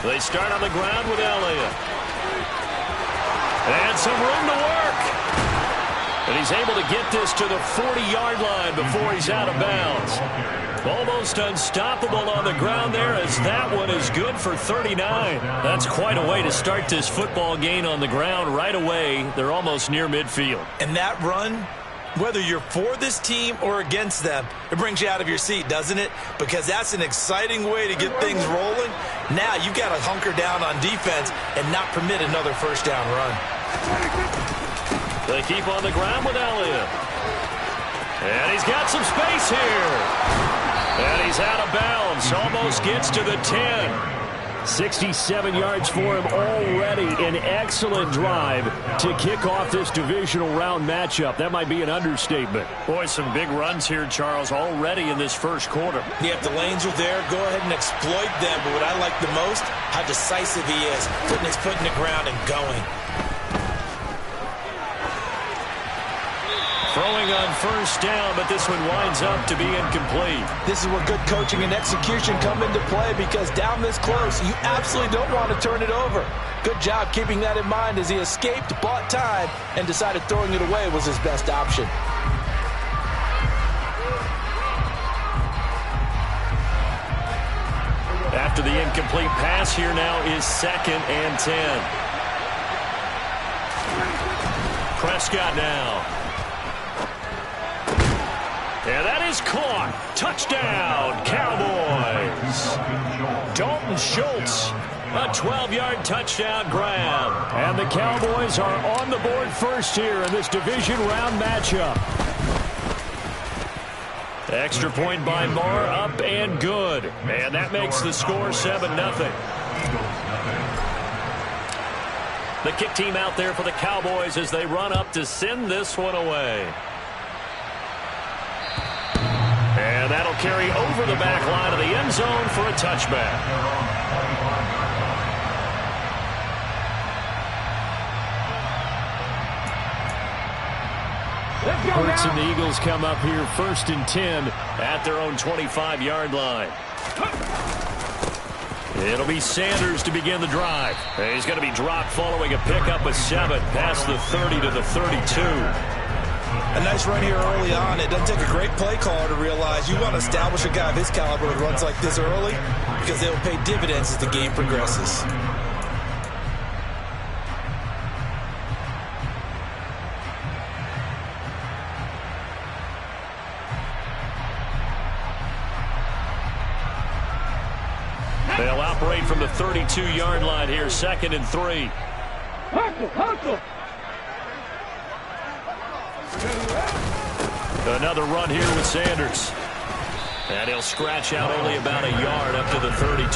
They start on the ground with Elliott. And some room to work. And he's able to get this to the 40-yard line before he's out of bounds. Almost unstoppable on the ground there, as that one is good for 39. That's quite a way to start this football game on the ground right away. They're almost near midfield. And that run, whether you're for this team or against them, it brings you out of your seat, doesn't it? Because that's an exciting way to get things rolling. Now you've got to hunker down on defense and not permit another first down run. They keep on the ground with Elliott. And he's got some space here. And he's out of bounds. Almost gets to the 10. 67 yards for him already. An excellent drive to kick off this divisional round matchup. That might be an understatement. Boy, some big runs here, Charles, already in this first quarter. Yeah, if the lanes are there, go ahead and exploit them. But what I like the most, how decisive he is, putting his foot in the ground and going. Throwing on first down, but this one winds up to be incomplete. This is where good coaching and execution come into play, because down this close, you absolutely don't want to turn it over. Good job keeping that in mind as he escaped, bought time, and decided throwing it away was his best option. After the incomplete pass, here now is 2nd and 10. Prescott now. And that is caught. Touchdown, Cowboys. Dalton Schultz, a 12-yard touchdown grab. And the Cowboys are on the board first here in this division round matchup. Extra point by Moore, up and good. And that makes the score 7-0. The kick team out there for the Cowboys as they run up to send this one away. And that'll carry over the back line of the end zone for a touchback. Hurts and the Eagles come up here 1st and 10 at their own 25-yard line. It'll be Sanders to begin the drive. He's going to be dropped following a pickup of 7 past the 30 to the 32. A nice run here early on. It doesn't take a great play caller to realize you want to establish a guy of his caliber with runs like this early, because they will pay dividends as the game progresses. They'll operate from the 32-yard line here, 2nd and 3. Hustle. Another run here with Sanders. And he'll scratch out only about a yard up to the 32.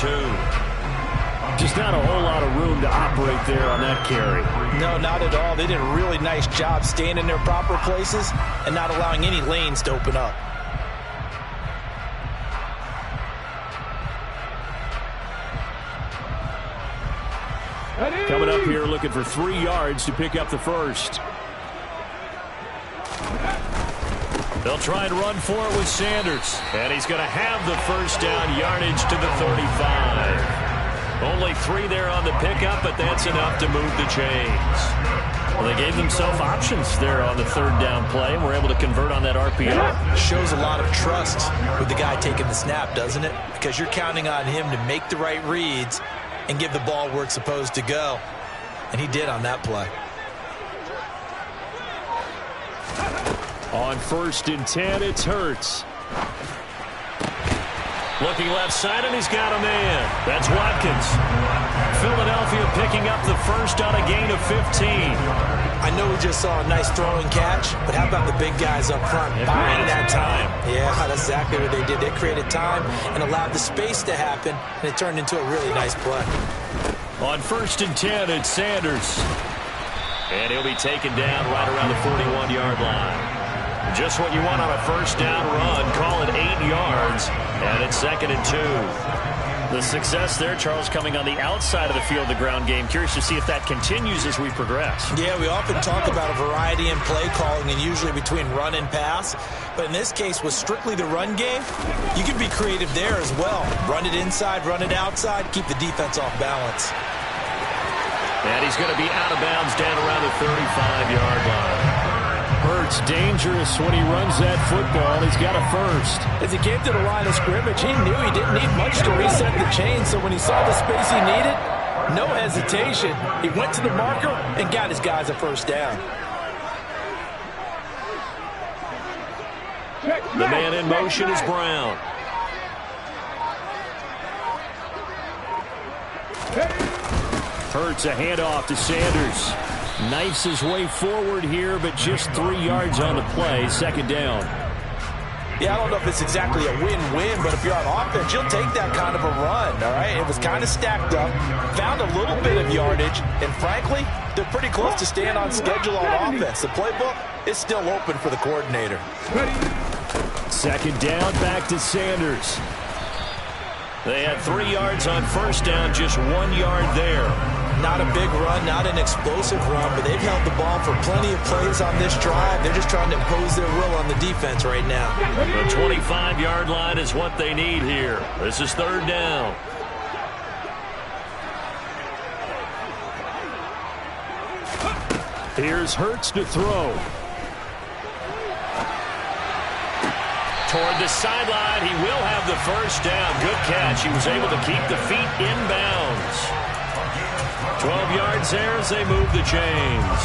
Just not a whole lot of room to operate there on that carry. No, not at all. They did a really nice job staying in their proper places and not allowing any lanes to open up. Coming up here looking for 3 yards to pick up the first. They'll try and run for it with Sanders. And he's going to have the first down, yardage to the 35. Only 3 there on the pickup, but that's enough to move the chains. Well, they gave themselves options there on the 3rd down play, and were able to convert on that RPO. Shows a lot of trust with the guy taking the snap, doesn't it? Because you're counting on him to make the right reads and give the ball where it's supposed to go. And he did on that play. On 1st and 10, it's Hurts. Looking left side, and he's got a man. That's Watkins. Philadelphia picking up the first on a gain of 15. I know we just saw a nice throwing catch, but how about the big guys up front buying that time? Yeah, that's exactly what they did. They created time and allowed the space to happen, and it turned into a really nice play. On 1st and 10, it's Sanders. And he'll be taken down right around the 41-yard line. Just what you want on a first down run. Call it 8 yards, and it's 2nd and 2. The success there, Charles, coming on the outside of the field, the ground game. Curious to see if that continues as we progress. Yeah, we often talk about a variety in play calling and usually between run and pass. But in this case, with strictly the run game, you can be creative there as well. Run it inside, run it outside, keep the defense off balance. And he's going to be out of bounds down around the 35-yard line. Hurts dangerous when he runs that football. He's got a first. As he came to the line of scrimmage, he knew he didn't need much to reset the chain, so when he saw the space he needed, no hesitation. He went to the marker and got his guys a first down. The man in motion is Brown. Hurts a handoff to Sanders. Knifes his way forward here, but just 3 yards on the play. Second down. Yeah, I don't know if it's exactly a win-win, but if you're on offense, you'll take that kind of a run, all right? It was kind of stacked up, found a little bit of yardage, and frankly, they're pretty close to staying on schedule on offense. The playbook is still open for the coordinator. Second down, back to Sanders. They had 3 yards on first down, just 1 yard there. Not a big run, not an explosive run, but they've held the ball for plenty of plays on this drive. They're just trying to impose their will on the defense right now. The 25-yard line is what they need here. This is third down. Here's Hurts to throw. Toward the sideline, he will have the first down. Good catch. He was able to keep the feet inbounds. 12 yards there as they move the chains.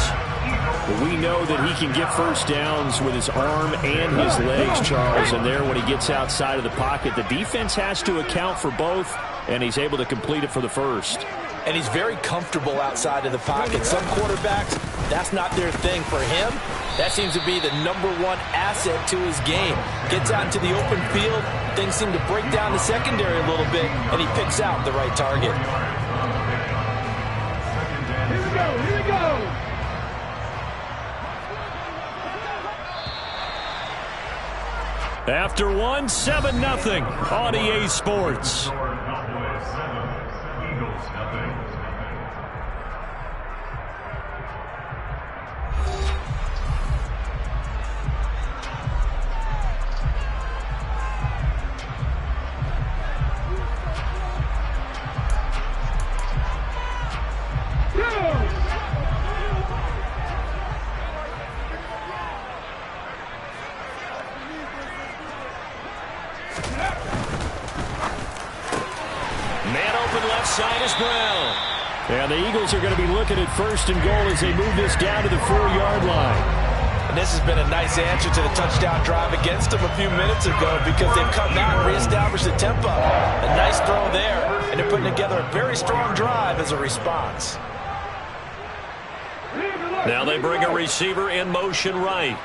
We know that he can get first downs with his arm and his legs, Charles, and there when he gets outside of the pocket, the defense has to account for both, and he's able to complete it for the first. And he's very comfortable outside of the pocket. Some quarterbacks, that's not their thing. For him, that seems to be the #1 asset to his game. Gets out into the open field, things seem to break down the secondary a little bit, and he picks out the right target. Here we go. After one, 7-0 on EA Sports. Side is Brown. And the Eagles are going to be looking at first and goal as they move this down to the 4-yard line. And this has been a nice answer to the touchdown drive against them a few minutes ago because they've come out and reestablished the tempo. A nice throw there, and they're putting together a very strong drive as a response. Now they bring a receiver in motion right.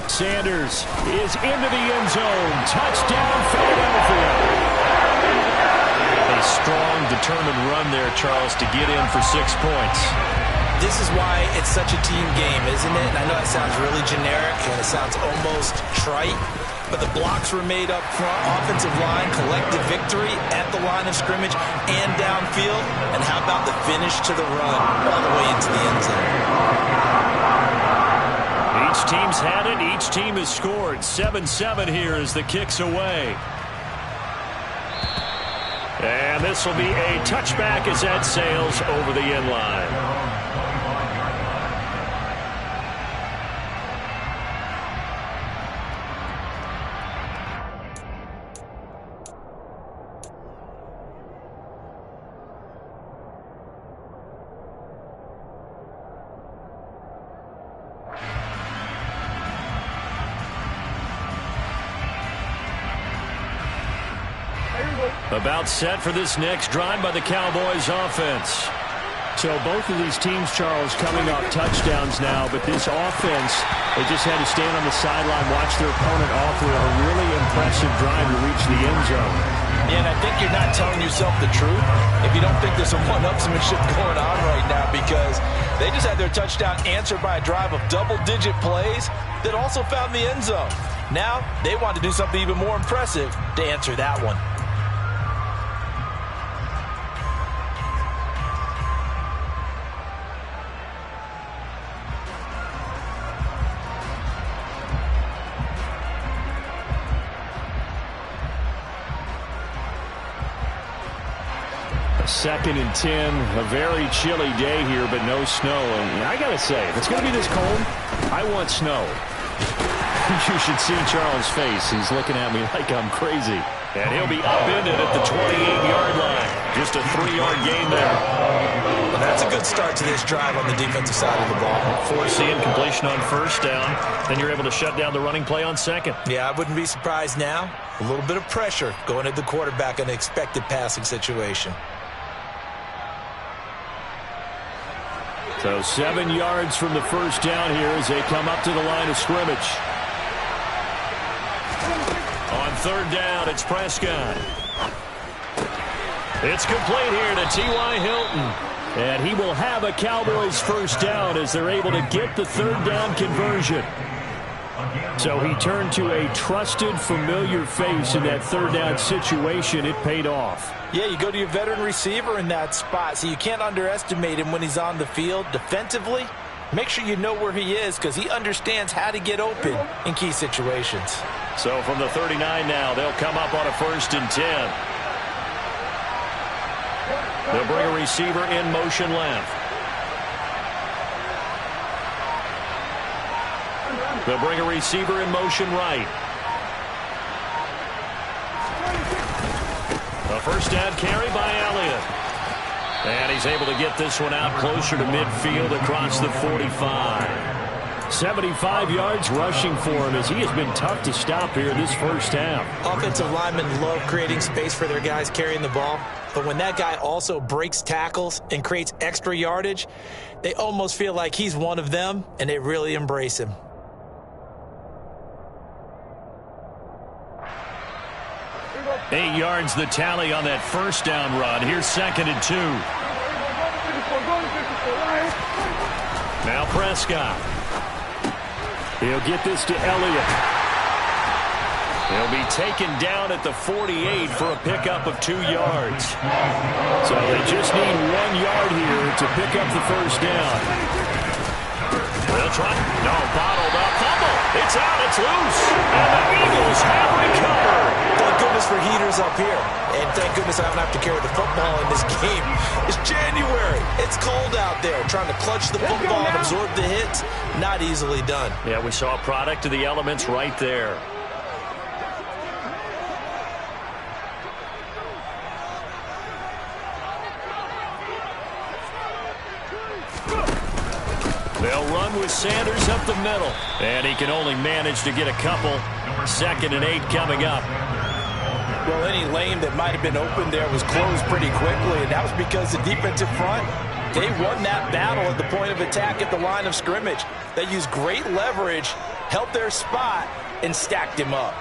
Sanders is into the end zone. Touchdown, Philadelphia. A strong, determined run there, Charles, to get in for 6 points. This is why it's such a team game, isn't it? And I know that sounds really generic and it sounds almost trite, but the blocks were made up front, offensive line, collective victory at the line of scrimmage and downfield. And how about the finish to the run all the way into the end zone? Each team's had it. Each team has scored. 7-7 here as the kick's away. And this will be a touchback as that sails over the end line. About set for this next drive by the Cowboys offense. So both of these teams, Charles, coming off touchdowns now, but this offense, they just had to stand on the sideline, watch their opponent offer a really impressive drive to reach the end zone. Yeah, and I think you're not telling yourself the truth if you don't think there's some one-upsmanship going on right now, because they just had their touchdown answered by a drive of double-digit plays that also found the end zone. Now they want to do something even more impressive to answer that one. Second and 10, a very chilly day here, but no snow. And I got to say, if it's going to be this cold, I want snow. You should see Charles' face. He's looking at me like I'm crazy. And he'll be upended at the 28-yard line. Just a 3-yard gain there. Well, that's a good start to this drive on the defensive side of the ball. Forcing completion on first down. Then you're able to shut down the running play on second. Yeah, I wouldn't be surprised now. A little bit of pressure going at the quarterback in an expected passing situation. So 7 yards from the first down here as they come up to the line of scrimmage. On third down, it's Prescott. It's complete here to T.Y. Hilton. And he will have a Cowboys first down as they're able to get the third down conversion. So he turned to a trusted, familiar face in that third down situation. It paid off. Yeah, you go to your veteran receiver in that spot, so you can't underestimate him when he's on the field defensively. Make sure you know where he is because he understands how to get open in key situations. So from the 39 now, they'll come up on a 1st and 10. They'll bring a receiver in motion left. They'll bring a receiver in motion right. A first down carry by Elliott. And he's able to get this one out closer to midfield across the 45. 75 yards rushing for him as he has been tough to stop here this first half. Offensive linemen love creating space for their guys carrying the ball. But when that guy also breaks tackles and creates extra yardage, they almost feel like he's one of them, and they really embrace him. Eight yards the tally on that first down run. Here's 2nd and 2. Now Prescott. He'll get this to Elliott. He'll be taken down at the 48 for a pickup of 2 yards. So they just need 1 yard here to pick up the first down. They'll try. No, bottled up. Fumble. It's out. It's loose. And the Eagles have recovered. Thank goodness for heaters up here. And thank goodness I don't have to carry the football in this game. It's January. It's cold out there. Trying to clutch the football and absorb the hits, not easily done. Yeah, we saw a product of the elements right there. They'll run with Sanders up the middle. And he can only manage to get a couple. 2nd and 8 coming up. Well, any lane that might have been open there was closed pretty quickly, and that was because the defensive front, they won that battle at the point of attack at the line of scrimmage. They used great leverage, held their spot, and stacked him up.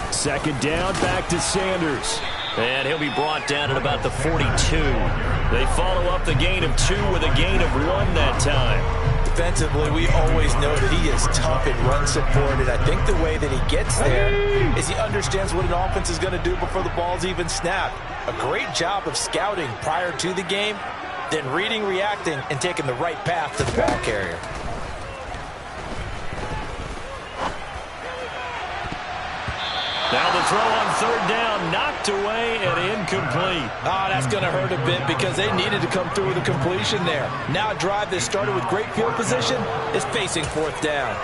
2nd down, back to Sanders. And he'll be brought down at about the 42. They follow up the gain of 2 with a gain of 1 that time. Defensively, we always know that he is tough and run support, and I think the way that he gets there is he understands what an offense is going to do before the ball's even snapped. A great job of scouting prior to the game, then reading, reacting, and taking the right path to the ball carrier. Now the throw on 3rd down, knocked away and incomplete. Oh, that's going to hurt a bit because they needed to come through with a completion there. Now a drive that started with great field position is facing 4th down.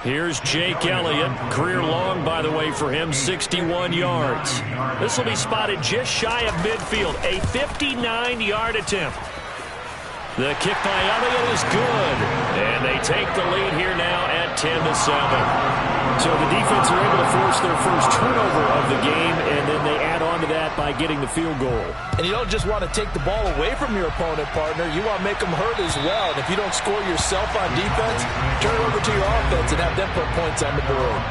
Here's Jake Elliott. Career long, by the way, for him, 61 yards. This will be spotted just shy of midfield. A 59-yard attempt. The kick by Elliott is good. And they take the lead here now at 10-7. So the defense are able to force their first turnover of the game, and then they add on to that by getting the field goal. And you don't just want to take the ball away from your opponent, partner. You want to make them hurt as well. And if you don't score yourself on defense, turn it over to your offense and have them put points on the board.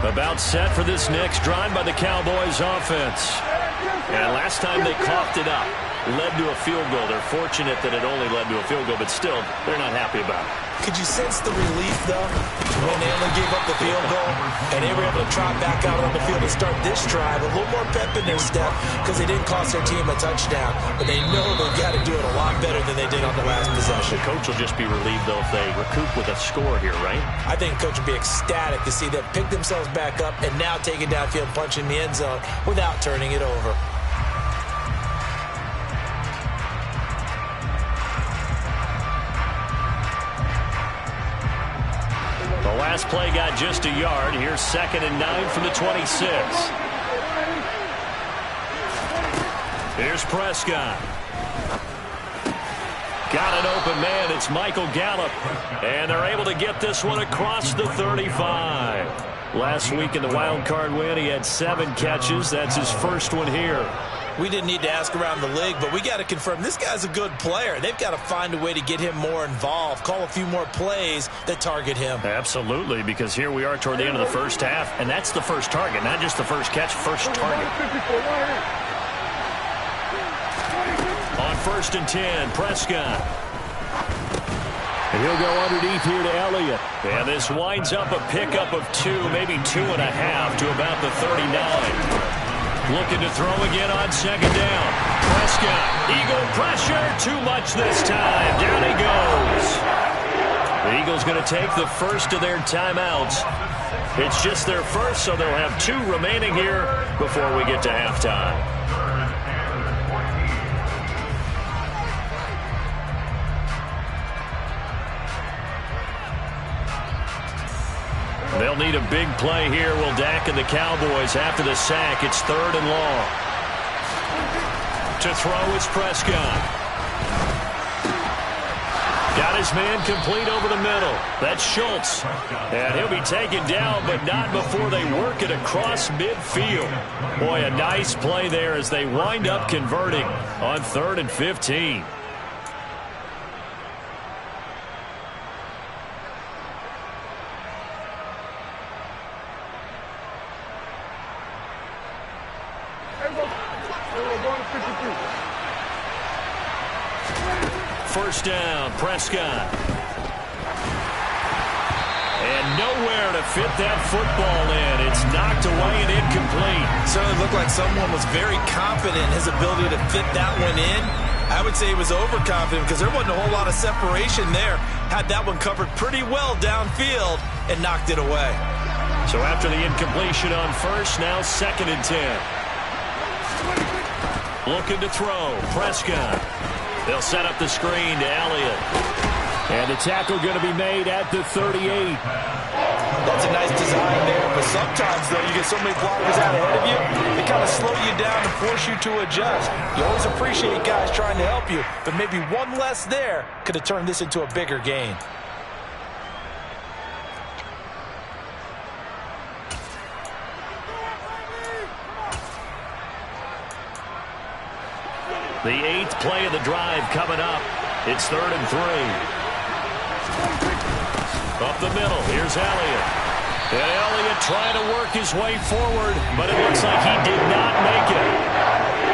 About set for this next drive by the Cowboys offense. And last time they coughed it up, led to a field goal. They're fortunate that it only led to a field goal, but still, they're not happy about it. Could you sense the relief, though, when they only gave up the field goal and they were able to trot back out on the field and start this drive? A little more pep in their step because they didn't cost their team a touchdown, but they know they've got to do it a lot better than they did on the last possession. The coach will just be relieved, though, if they recoup with a score here, right? I think coach will be ecstatic to see them pick themselves back up and now take it downfield, punch in the end zone without turning it over. The last play got just a yard. Here's 2nd and 9 from the 26. Here's Prescott. Got an open man. It's Michael Gallup. And they're able to get this one across the 35. Last week in the wild card win, he had 7 catches. That's his first one here. We didn't need to ask around the league, but we got to confirm this guy's a good player. They've got to find a way to get him more involved, call a few more plays that target him. Absolutely, because here we are toward the end of the first half, and that's the first target, not just the first catch, first target. On 1st and 10, Prescott. And he'll go underneath here to Elliott. And this winds up a pickup of 2, maybe 2.5 to about the 39. Looking to throw again on 2nd down. Prescott, Eagle pressure, too much this time. Down he goes. The Eagles going to take the first of their timeouts. It's just their first, so they'll have 2 remaining here before we get to halftime. They'll need a big play here, will Dak and the Cowboys after the sack. It's 3rd and long. To throw is Prescott. Got his man complete over the middle. That's Schultz. And he'll be taken down, but not before they work it across midfield. Boy, a nice play there as they wind up converting on 3rd and 15. First down, Prescott. And nowhere to fit that football in. It's knocked away and incomplete. Certainly looked like someone was very confident in his ability to fit that one in. I would say he was overconfident because there wasn't a whole lot of separation there. Had that one covered pretty well downfield and knocked it away. So after the incompletion on first, now 2nd and 10. Looking to throw, Prescott. They'll set up the screen to Elliott. And the tackle going to be made at the 38. That's a nice design there, but sometimes, though, you get so many blockers out ahead of you, they kind of slow you down and force you to adjust. You always appreciate guys trying to help you, but maybe one less there could have turned this into a bigger gain. The 8th play of the drive coming up. It's 3rd and 3. Up the middle, here's Elliott. And Elliott trying to work his way forward, but it looks like he did not make it.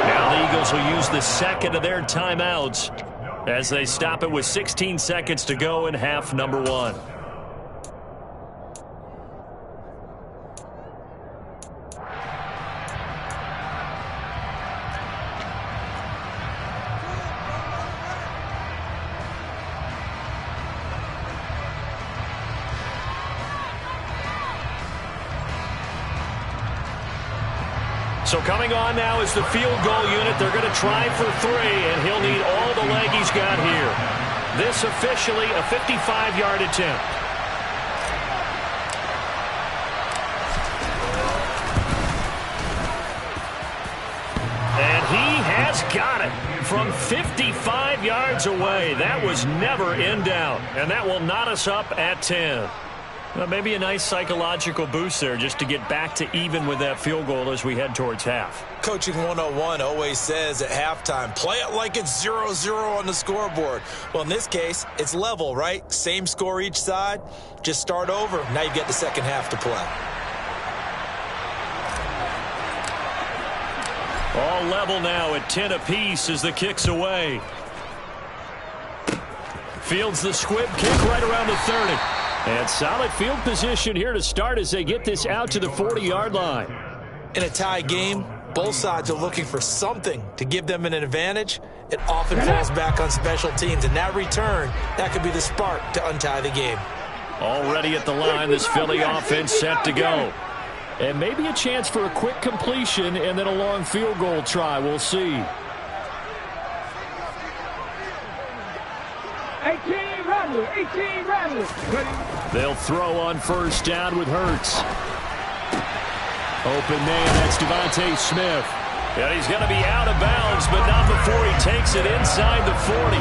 Now the Eagles will use the 2nd of their timeouts as they stop it with 16 seconds to go in half number 1. So coming on now is the field goal unit. They're going to try for 3, and he'll need all the leg he's got here. This officially a 55-yard attempt. And he has got it from 55 yards away. That was never in doubt, and that will knot us up at 10. Well, maybe a nice psychological boost there just to get back to even with that field goal as we head towards half. Coaching 101 always says at halftime, play it like it's 0-0 on the scoreboard. Well, in this case, it's level, right? Same score each side. Just start over. Now you get the second half to play. All level now at 10 apiece as the kick's away. Fields the squib kick right around the 30. And solid field position here to start as they get this out to the 40-yard line. In a tie game, both sides are looking for something to give them an advantage. It often falls back on special teams, and that return, that could be the spark to untie the game. Already at the line, this Philly offense set to go. And maybe a chance for a quick completion and then a long field goal try. We'll see. 18 Rattler, 18 Rattler. They'll throw on first down with Hurts. Open man, that's Devontae Smith. And he's going to be out of bounds, but not before he takes it inside the 40.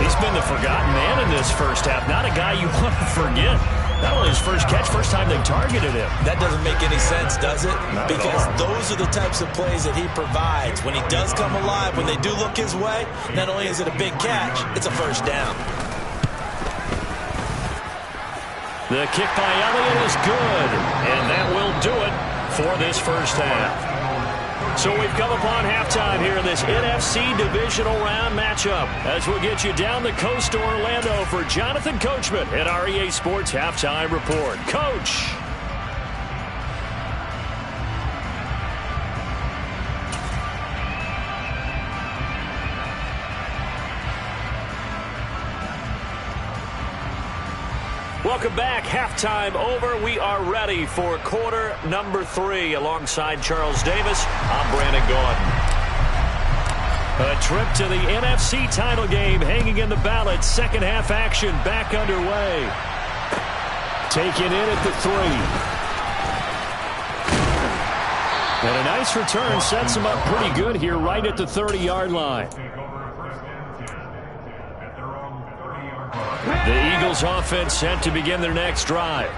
He's been the forgotten man in this first half. Not a guy you want to forget. Not only his first catch, first time they targeted him. That doesn't make any sense, does it? Because those are the types of plays that he provides. When he does come alive, when they do look his way, not only is it a big catch, it's a first down. The kick by Elliott is good, and that will do it for this first half. So we've come upon halftime here in this NFC divisional round matchup as we'll get you down the coast to Orlando for Jonathan Coachman at our EA Sports Halftime Report. Coach. Welcome back. Halftime over. We are ready for quarter number 3. Alongside Charles Davis, I'm Brandon Gaudin. A trip to the NFC title game hanging in the balance. Second half action back underway. Taken in at the 3. And a nice return sets him up pretty good here right at the 30-yard line. The Eagles offense set to begin their next drive.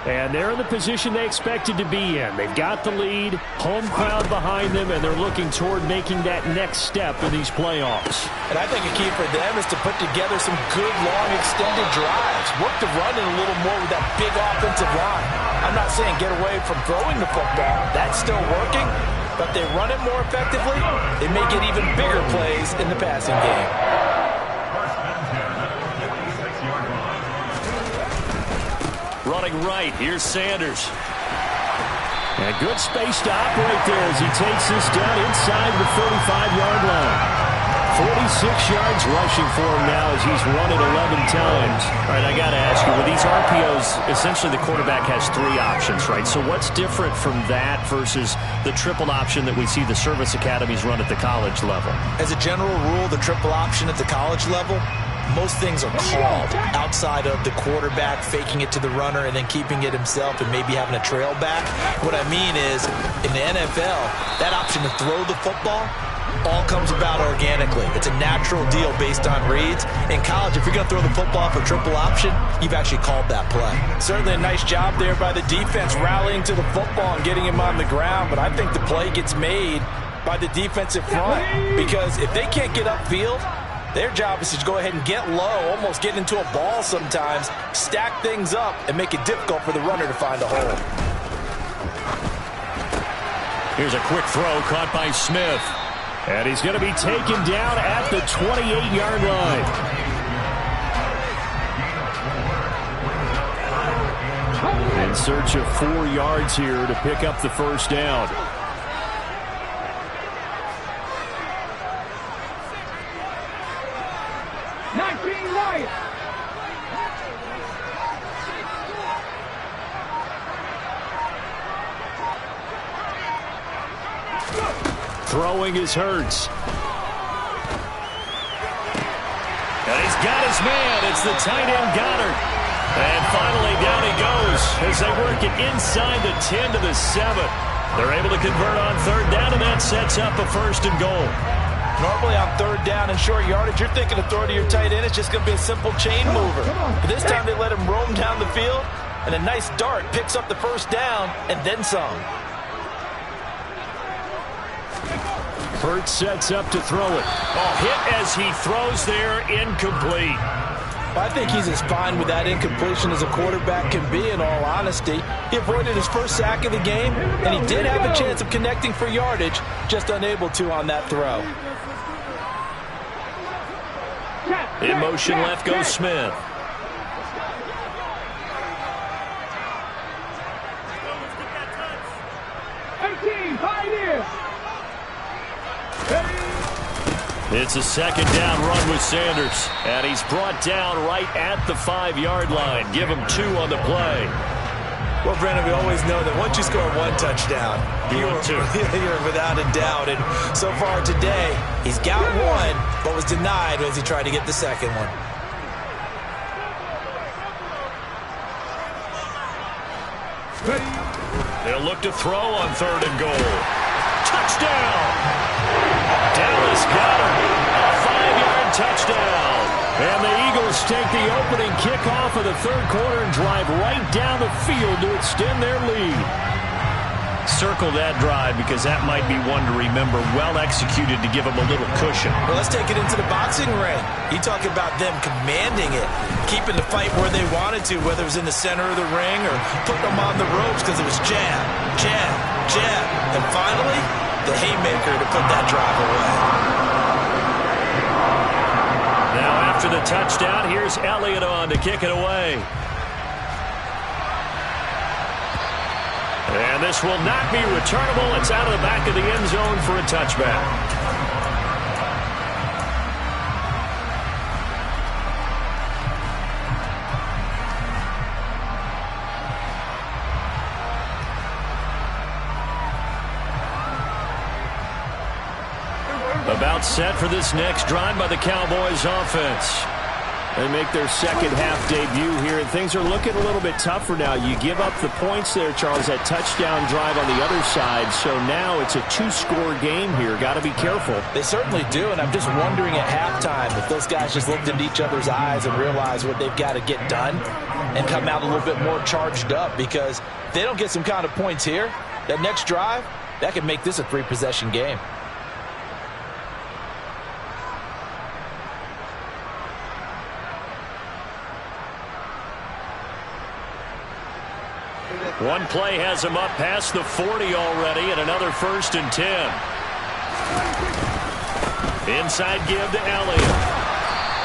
And they're in the position they expected to be in. They've got the lead, home crowd behind them, and they're looking toward making that next step in these playoffs. And I think a key for them is to put together some good, long, extended drives. Work the run in a little more with that big offensive line. I'm not saying get away from throwing the football. That's still working. But they run it more effectively, they may get even bigger plays in the passing game. Running right, here's Sanders. And good space to operate there as he takes this down inside the 45-yard line. 46 yards rushing for him now as he's run it 11 times. All right, I got to ask you, with these RPOs, essentially the quarterback has 3 options, right? So what's different from that versus the triple option that we see the service academies run at the college level? As a general rule, the triple option at the college level, most things are called outside of the quarterback faking it to the runner and then keeping it himself and maybe having a trail back. What I mean is, in the NFL, that option to throw the football all comes about organically. It's a natural deal based on reads. In college, if you're going to throw the football for triple option, you've actually called that play. Certainly a nice job there by the defense rallying to the football and getting him on the ground, but I think the play gets made by the defensive front because if they can't get upfield, their job is to go ahead and get low, almost get into a ball sometimes, stack things up, and make it difficult for the runner to find a hole. Here's a quick throw caught by Smith. And he's going to be taken down at the 28-yard line. In search of 4 yards here to pick up the first down. Throwing is Hurts. And he's got his man. It's the tight end Goddard. And finally down he goes as they work it inside the 10 to the 7. They're able to convert on third down, and that sets up a 1st and goal. Normally on third down and short yardage, you're thinking of throwing to your tight end. It's just going to be a simple chain mover. But this time they let him roam down the field, and a nice dart picks up the first down and then some. Hurts sets up to throw it. Oh, hit as he throws there, incomplete. I think he's as fine with that incompletion as a quarterback can be, in all honesty. He avoided his first sack of the game, and he did have a chance of connecting for yardage, just unable to on that throw. In motion left goes Smith. It's a second down run with Sanders, and he's brought down right at the 5-yard line. Give him 2 on the play. Well, Brandon, we always know that once you score 1 touchdown, you're without a doubt. And so far today, he's got 1, but was denied as he tried to get the second one. They'll look to throw on 3rd and goal. Touchdown! Dallas got him. A 5-yard touchdown. And the Eagles take the opening kickoff of the 3rd quarter and drive right down the field to extend their lead. Circle that drive because that might be one to remember. Well executed to give them a little cushion. Well, let's take it into the boxing ring. You talk about them commanding it, keeping the fight where they wanted to, whether it was in the center of the ring or putting them on the ropes because it was jab, jab, jab. And finally, the haymaker to put that drive away. Now after the touchdown, here's Elliott on to kick it away. And this will not be returnable. It's out of the back of the end zone for a touchback. About set for this next drive by the Cowboys offense. They make their second half debut here, and things are looking a little bit tougher now. You give up the points there, Charles, that touchdown drive on the other side. So now it's a 2-score game here. Got to be careful. They certainly do, and I'm just wondering at halftime if those guys just looked into each other's eyes and realized what they've got to get done and come out a little bit more charged up, because if they don't get some kind of points here, that next drive, that could make this a 3-possession game. One play has him up past the 40 already, and another 1st and 10. Inside give to Elliott.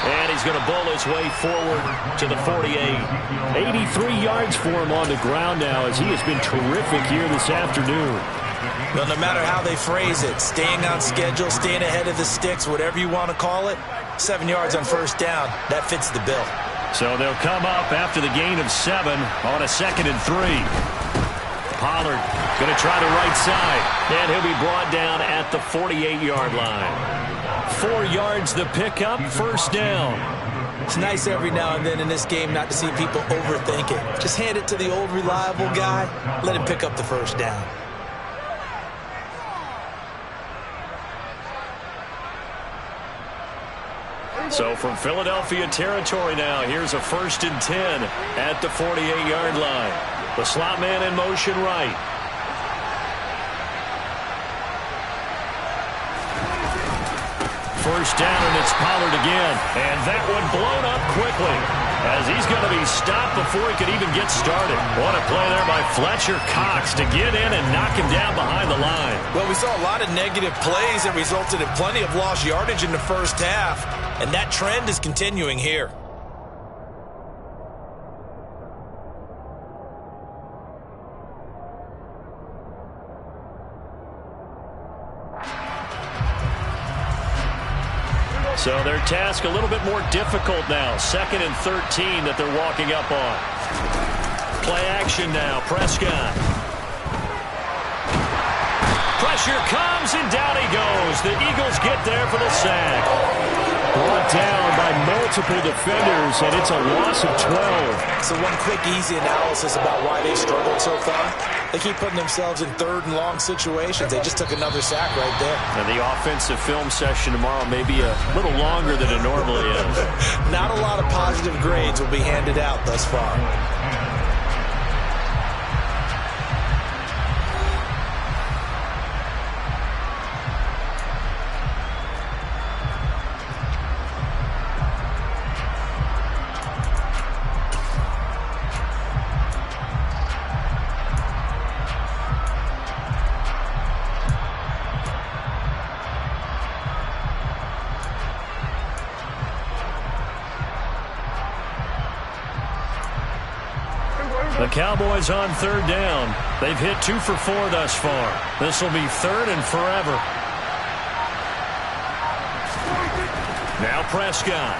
And he's going to bowl his way forward to the 48. 83 yards for him on the ground now, as he has been terrific here this afternoon. Well, no matter how they phrase it, staying on schedule, staying ahead of the sticks, whatever you want to call it, 7 yards on 1st down, that fits the bill. So they'll come up after the gain of 7 on a 2nd and 3. Pollard going to try the right side, and he'll be brought down at the 48-yard line. 4 yards the pickup, 1st down. It's nice every now and then in this game not to see people overthink it. Just hand it to the old reliable guy, let him pick up the 1st down. So from Philadelphia territory now, here's a 1st and 10 at the 48-yard line. The slot man in motion right. First down, and it's Pollard again. And that one blown up quickly, as he's going to be stopped before he could even get started. What a play there by Fletcher Cox to get in and knock him down behind the line. Well, we saw a lot of negative plays that resulted in plenty of lost yardage in the first half, and that trend is continuing here. So their task a little bit more difficult now. 2nd and 13 that they're walking up on. Play action now. Prescott. Pressure comes, and down he goes. The Eagles get there for the sack. Brought down by multiple defenders, and it's a loss of 12. So one quick, easy analysis about why they struggled so far. They keep putting themselves in 3rd and long situations. They just took another sack right there. And the offensive film session tomorrow may be a little longer than it normally is. Not a lot of positive grades will be handed out thus far. Cowboys on third down. They've hit 2 for 4 thus far. This will be third and forever. Now Prescott.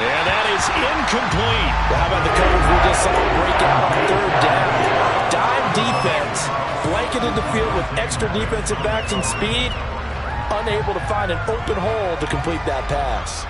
And that is incomplete. How about the coverage we just saw break out on third down? Dime defense, blanketed the field with extra defensive backs and speed, unable to find an open hole to complete that pass.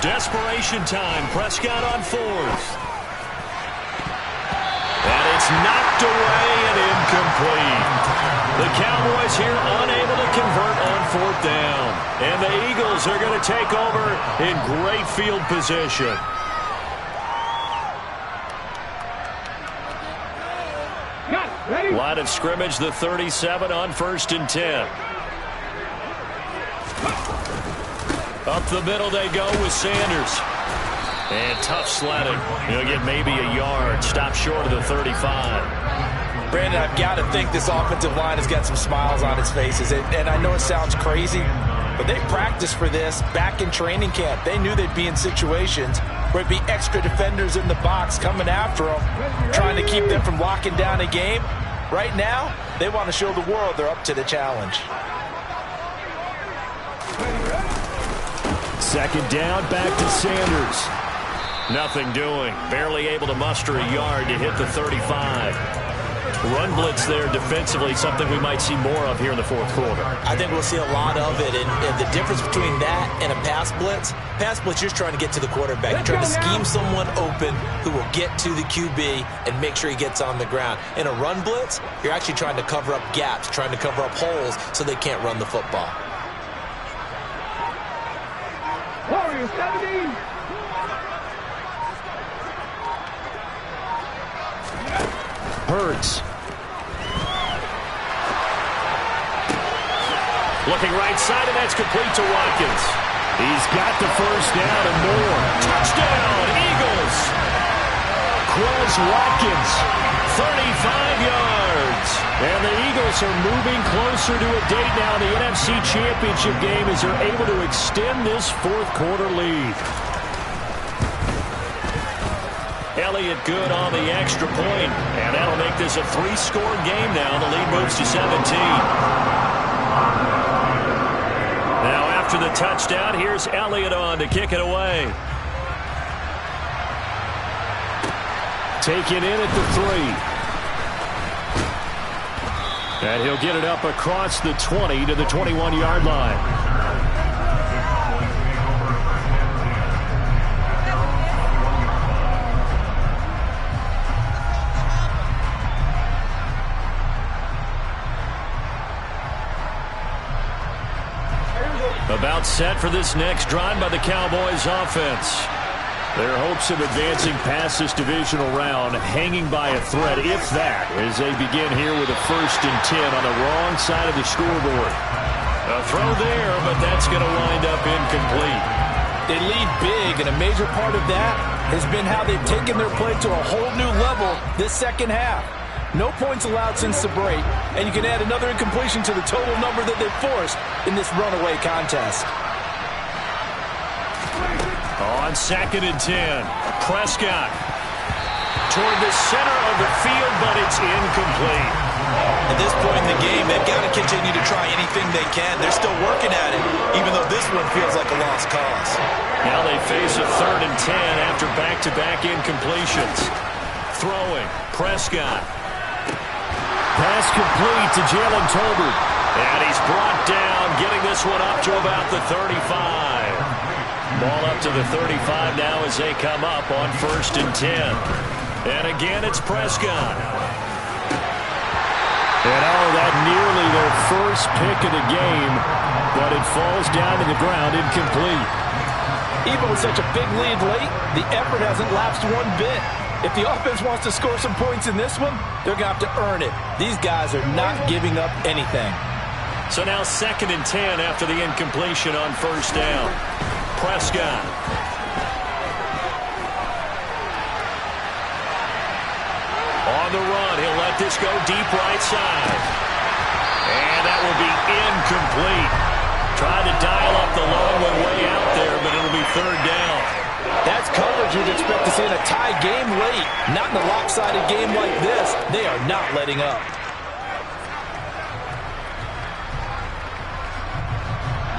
Desperation time. Prescott on 4th. And it's knocked away and incomplete. The Cowboys here unable to convert on 4th down. And the Eagles are going to take over in great field position. Line of scrimmage, the 37 on 1st and 10. Up the middle they go with Sanders. And tough sledding. He'll get maybe a yard. Stop short of the 35. Brandon, I've got to think this offensive line has got some smiles on its faces. And I know it sounds crazy, but they practiced for this back in training camp. They knew they'd be in situations where it'd be extra defenders in the box coming after them, trying to keep them from locking down a game. Right now, they want to show the world they're up to the challenge. Second down, back to Sanders. Nothing doing. Barely able to muster a yard to hit the 35. Run blitz there defensively, something we might see more of here in the 4th quarter. I think we'll see a lot of it. And the difference between that and a pass blitz, you're just trying to get to the quarterback. You're trying to scheme someone open who will get to the QB and make sure he gets on the ground. In a run blitz, you're actually trying to cover up gaps, trying to cover up holes so they can't run the football. Warriors 17. Hurts. Looking right side, and that's complete to Watkins. He's got the first down and more. Touchdown, Eagles. Quez Watkins, 35 yards. And the Eagles are moving closer to a date now in the NFC Championship game as they're able to extend this 4th quarter lead. Elliott good on the extra point, and that'll make this a 3-score game now. The lead moves to 17. Now after the touchdown, here's Elliott on to kick it away. Taken in at the 3. And he'll get it up across the 20 to the 21-yard line. About set for this next drive by the Cowboys offense. Their hopes of advancing past this divisional round hanging by a thread, if that, as they begin here with a 1st and 10 on the wrong side of the scoreboard. A throw there, but that's going to wind up incomplete. They lead big, and a major part of that has been how they've taken their play to a whole new level this second half. No points allowed since the break, and you can add another incompletion to the total number that they've forced in this runaway contest. On 2nd and 10, Prescott toward the center of the field, but it's incomplete. At this point in the game, they've got to continue to try anything they can. They're still working at it, even though this one feels like a lost cause. Now they face a 3rd and 10 after back-to-back incompletions. Throwing, Prescott. Pass complete to Jalen Tolbert. And he's brought down, getting this one up to about the 35. Ball up to the 35 now as they come up on 1st and 10. And again, it's Prescott. And that nearly their first pick of the game, but it falls down to the ground incomplete. Even with such a big lead late, the effort hasn't lapsed one bit. If the offense wants to score some points in this one, they're going to have to earn it. These guys are not giving up anything. So now 2nd and 10 after the incompletion on 1st down. Prescott. On the run, he'll let this go deep right side. And that will be incomplete. Tried to dial up the long one way out there, but it'll be third down. That's coverage you'd expect to see in a tie game late. Not in a lopsided game like this. They are not letting up.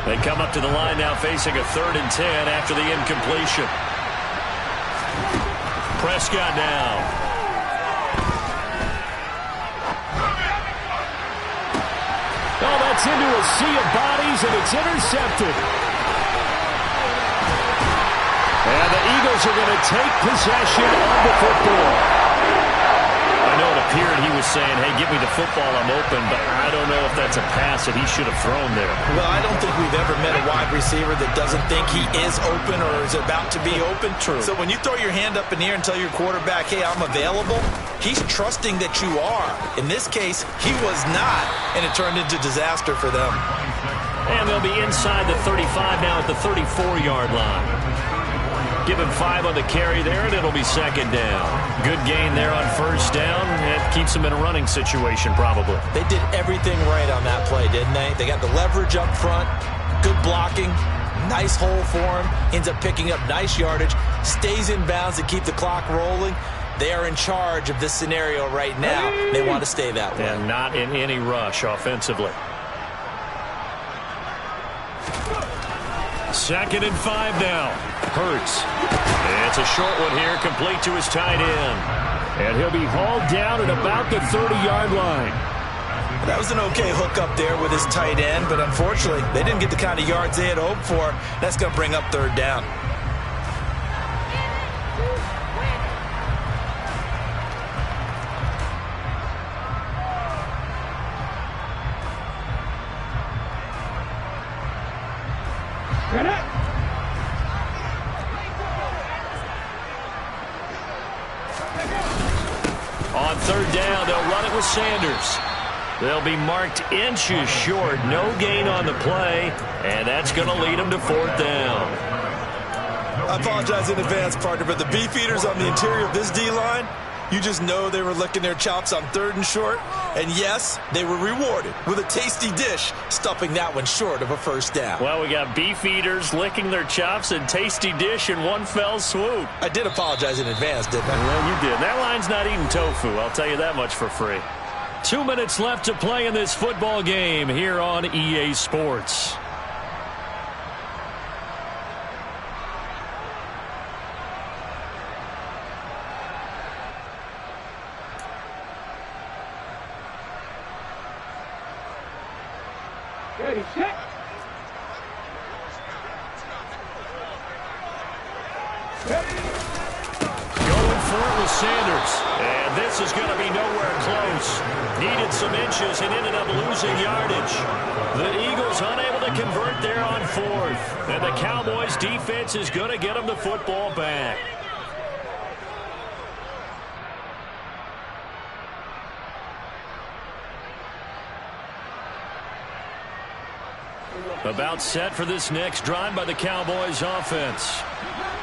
They come up to the line now facing a 3rd and 10 after the incompletion. Prescott now. Oh, that's into a sea of bodies, and it's intercepted. And the Eagles are going to take possession of the football. I know it appeared he was saying, hey, give me the football, I'm open, but I don't know if that's a pass that he should have thrown there. Well, I don't think we've ever met a wide receiver that doesn't think he is open or is about to be open. True. So when you throw your hand up in the air and tell your quarterback, hey, I'm available, he's trusting that you are. In this case, he was not, and it turned into disaster for them. And they'll be inside the 35 now at the 34-yard line. Give him 5 on the carry there, and it'll be 2nd down. Good gain there on 1st down. It keeps them in a running situation, probably. They did everything right on that play, didn't they? They got the leverage up front, good blocking, nice hole for him, ends up picking up nice yardage, stays in bounds to keep the clock rolling. They are in charge of this scenario right now. They want to stay that way. And not in any rush offensively. 2nd and 5 now. Hurts. It's a short one here, complete to his tight end. And he'll be hauled down at about the 30-yard line. That was an okay hook up there with his tight end, but unfortunately, they didn't get the kind of yards they had hoped for. That's going to bring up 3rd down. On 3rd down, they'll run it with Sanders. They'll be marked inches short. No gain on the play, and that's going to lead them to 4th down. I apologize in advance, partner, but the beefeaters on the interior of this D-line, you just know they were licking their chops on 3rd and short. And yes, they were rewarded with a tasty dish, stuffing that one short of a 1st down. Well, we got beef eaters licking their chops and tasty dish in one fell swoop. I did apologize in advance, didn't I? Well, you did. That line's not eating tofu, I'll tell you that much for free. 2 minutes left to play in this football game here on EA Sports. Ready, set. Going for it with Sanders. And this is going to be nowhere close. Needed some inches and ended up losing yardage. The Eagles unable to convert there on 4th. And the Cowboys defense is going to get them the football back. About set for this next drive by the Cowboys offense.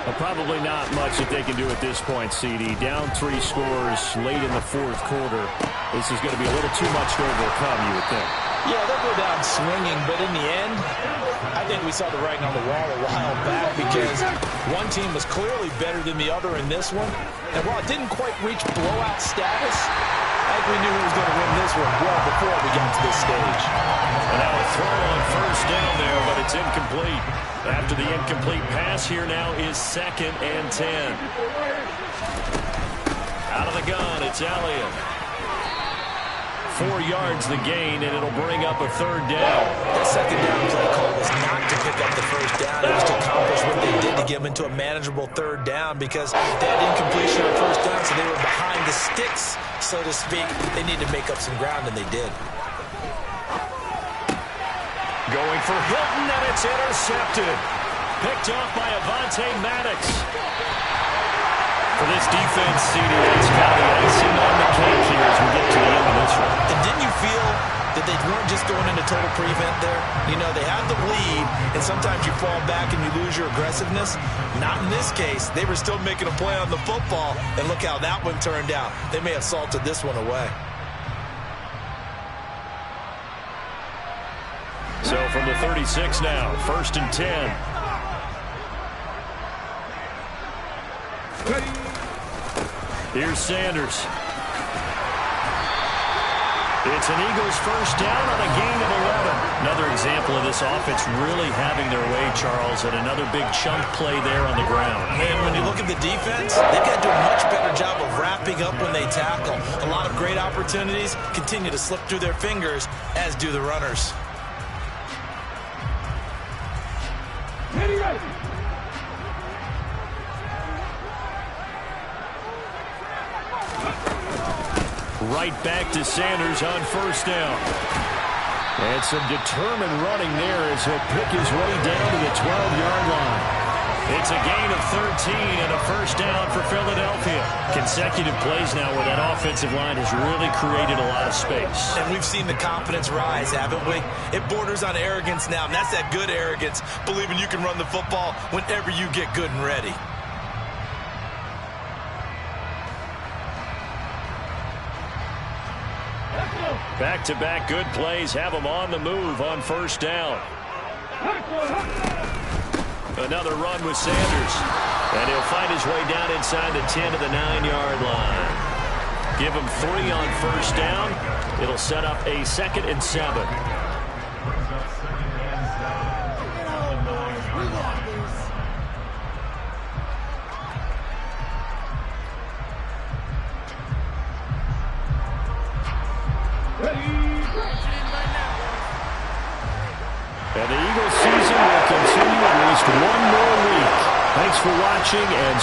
Well, probably not much that they can do at this point, CD. Down 3 scores late in the 4th quarter. This is going to be a little too much to overcome, you would think. Yeah, they'll go down swinging, but in the end, I think we saw the writing on the wall a while back because one team was clearly better than the other in this one. And while it didn't quite reach blowout status, I think we knew who was going to win this one well before we got to this stage. And now a throw on 1st down there, but it's incomplete. After the incomplete pass, here now is 2nd and 10. Out of the gun, it's Elliott. 4 yards the gain, and it'll bring up a 3rd down. That 2nd down play call was not to pick up the 1st down. It was to accomplish what they did to get them into a manageable 3rd down because they had incompletion on 1st down, so they were behind the sticks, so to speak. They needed to make up some ground, and they did. Going for Hilton, and it's intercepted. Picked off by Avonte Maddox. For this defense, CD, it's kind of the icing on the cake here as we get to the end of this one. And didn't you feel that they weren't just going into total prevent there. You know, they had the lead, and sometimes you fall back and you lose your aggressiveness. Not in this case. They were still making a play on the football, and look how that one turned out. They may have salted this one away. So from the 36 now, 1st and 10. Here's Sanders. It's an Eagles first down on a gain of 11. Another example of this offense really having their way, Charles, and another big chunk play there on the ground. And when you look at the defense, they've got to do a much better job of wrapping up when they tackle. A lot of great opportunities continue to slip through their fingers, as do the runners. Ready. Right back to Sanders on first down. And some determined running there as he'll pick his way down to the 12-yard line. It's a gain of 13 and a first down for Philadelphia. Consecutive plays now where that offensive line has really created a lot of space. And we've seen the confidence rise, haven't we? It borders on arrogance now, and that's that good arrogance, believing you can run the football whenever you get good and ready. Back-to-back good plays have him on the move on first down. Another run with Sanders. And he'll find his way down inside the 10 to the 9-yard line. Give him 3 on first down. It'll set up a 2nd and 7. And the Eagles season will continue at least one more week. Thanks for watching and